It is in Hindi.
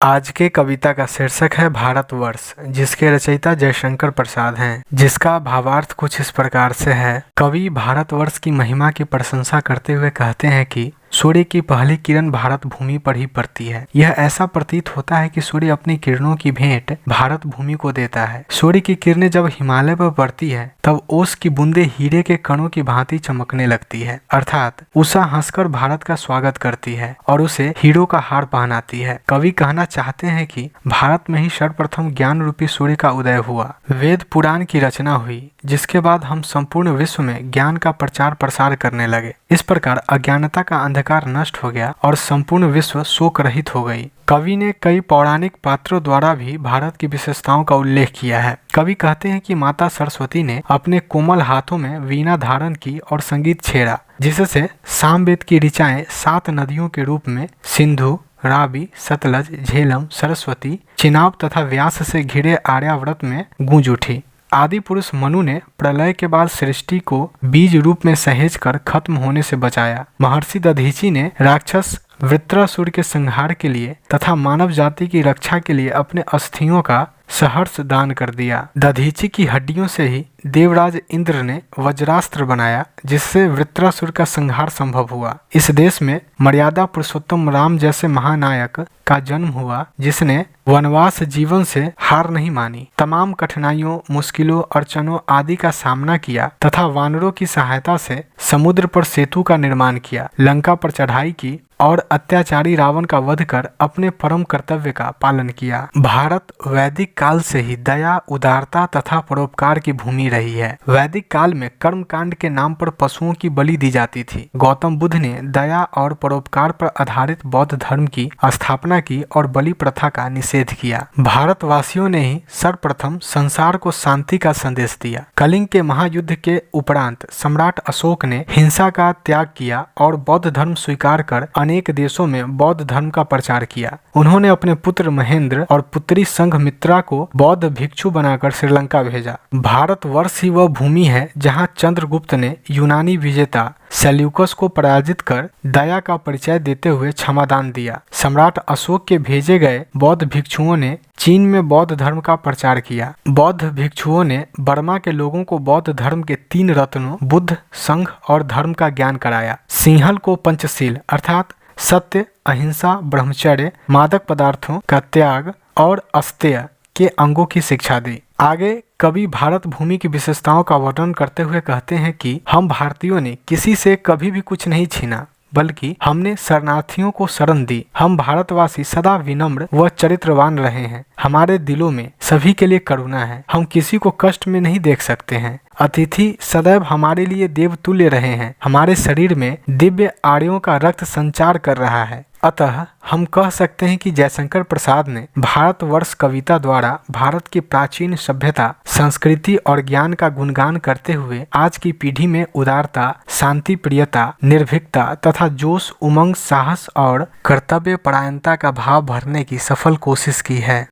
आज के कविता का शीर्षक है भारतवर्ष, जिसके रचयिता जयशंकर प्रसाद हैं, जिसका भावार्थ कुछ इस प्रकार से है। कवि भारतवर्ष की महिमा की प्रशंसा करते हुए कहते हैं कि सूर्य की पहली किरण भारत भूमि पर ही पड़ती है। यह ऐसा प्रतीत होता है कि सूर्य अपनी किरणों की भेंट भारत भूमि को देता है। सूर्य की किरणें जब हिमालय पर पड़ती है तब ओस की बूंदें हीरे के कणों की भांति चमकने लगती है, अर्थात उषा हंसकर भारत का स्वागत करती है और उसे हीरों का हार पहनाती है। कवि कहना चाहते हैं कि भारत में ही सर्वप्रथम ज्ञान रूपी सूर्य का उदय हुआ, वेद पुराण की रचना हुई, जिसके बाद हम संपूर्ण विश्व में ज्ञान का प्रचार प्रसार करने लगे। इस प्रकार अज्ञानता का अंधकार नष्ट हो गया और संपूर्ण विश्व शोक रहित हो गई। कवि ने कई पौराणिक पात्रों द्वारा भी भारत की विशेषताओं का उल्लेख किया है। कवि कहते हैं कि माता सरस्वती ने अपने कोमल हाथों में वीणा धारण की और संगीत छेड़ा, जिससे सामवेद की ऋचाएं 7 नदियों के रूप में सिंधु, रावी, सतलज, झेलम, सरस्वती, चिनाब तथा व्यास से घिरे आर्यावर्त में गूंज उठी। आदि पुरुष मनु ने प्रलय के बाद सृष्टि को बीज रूप में सहेज कर खत्म होने से बचाया। महर्षि दधीचि ने राक्षस वृत्रासुर के संहार के लिए तथा मानव जाति की रक्षा के लिए अपने अस्थियों का सहर्ष दान कर दिया। दधीचि की हड्डियों से ही देवराज इंद्र ने वज्रास्त्र बनाया, जिससे वृत्रासुर का संहार संभव हुआ। इस देश में मर्यादा पुरुषोत्तम राम जैसे महानायक का जन्म हुआ, जिसने वनवास जीवन से हार नहीं मानी, तमाम कठिनाइयों, मुश्किलों, अड़चनों आदि का सामना किया तथा वानरों की सहायता से समुद्र पर सेतु का निर्माण किया, लंका पर चढ़ाई की और अत्याचारी रावण का वध कर अपने परम कर्तव्य का पालन किया। भारत वैदिक काल से ही दया, उदारता तथा परोपकार की भूमि रही है। वैदिक काल में कर्म कांड के नाम पर पशुओं की बलि दी जाती थी। गौतम बुद्ध ने दया और परोपकार पर आधारित बौद्ध धर्म की स्थापना की और बलि प्रथा का निषेध किया। भारतवासियों ने ही सर्वप्रथम संसार को शांति का संदेश दिया। कलिंग के महायुद्ध के उपरांत सम्राट अशोक ने हिंसा का त्याग किया और बौद्ध धर्म स्वीकार कर अनेक देशों में बौद्ध धर्म का प्रचार किया। उन्होंने अपने पुत्र महेंद्र और पुत्री संघमित्रा को बौद्ध भिक्षु बनाकर श्रीलंका भेजा। भारतवर्ष ही वह भूमि है जहां चंद्रगुप्त ने यूनानी विजेता सेल्यूकस को पराजित कर दया का परिचय देते हुए क्षमादान दिया। सम्राट अशोक के भेजे गए बौद्ध भिक्षुओं ने चीन में बौद्ध धर्म का प्रचार किया। बौद्ध भिक्षुओं ने बर्मा के लोगों को बौद्ध धर्म के 3 रत्नों बुद्ध, संघ और धर्म का ज्ञान कराया। सिंहल को पंचशील अर्थात सत्य, अहिंसा, ब्रह्मचर्य, मादक पदार्थों का त्याग और अस्तेय के अंगों की शिक्षा दी। आगे कवि भारत भूमि की विशेषताओं का वर्णन करते हुए कहते हैं कि हम भारतीयों ने किसी से कभी भी कुछ नहीं छीना, बल्कि हमने शरणार्थियों को शरण दी। हम भारतवासी सदा विनम्र व चरित्रवान रहे हैं। हमारे दिलों में सभी के लिए करुणा है। हम किसी को कष्ट में नहीं देख सकते हैं। अतिथि सदैव हमारे लिए देवतुल्य रहे हैं। हमारे शरीर में दिव्य आर्यों का रक्त संचार कर रहा है। अतः हम कह सकते हैं कि जयशंकर प्रसाद ने भारतवर्ष कविता द्वारा भारत की प्राचीन सभ्यता, संस्कृति और ज्ञान का गुणगान करते हुए आज की पीढ़ी में उदारता, शांति प्रियता, निर्भीकता तथा जोश, उमंग, साहस और कर्तव्य परायणता का भाव भरने की सफल कोशिश की है।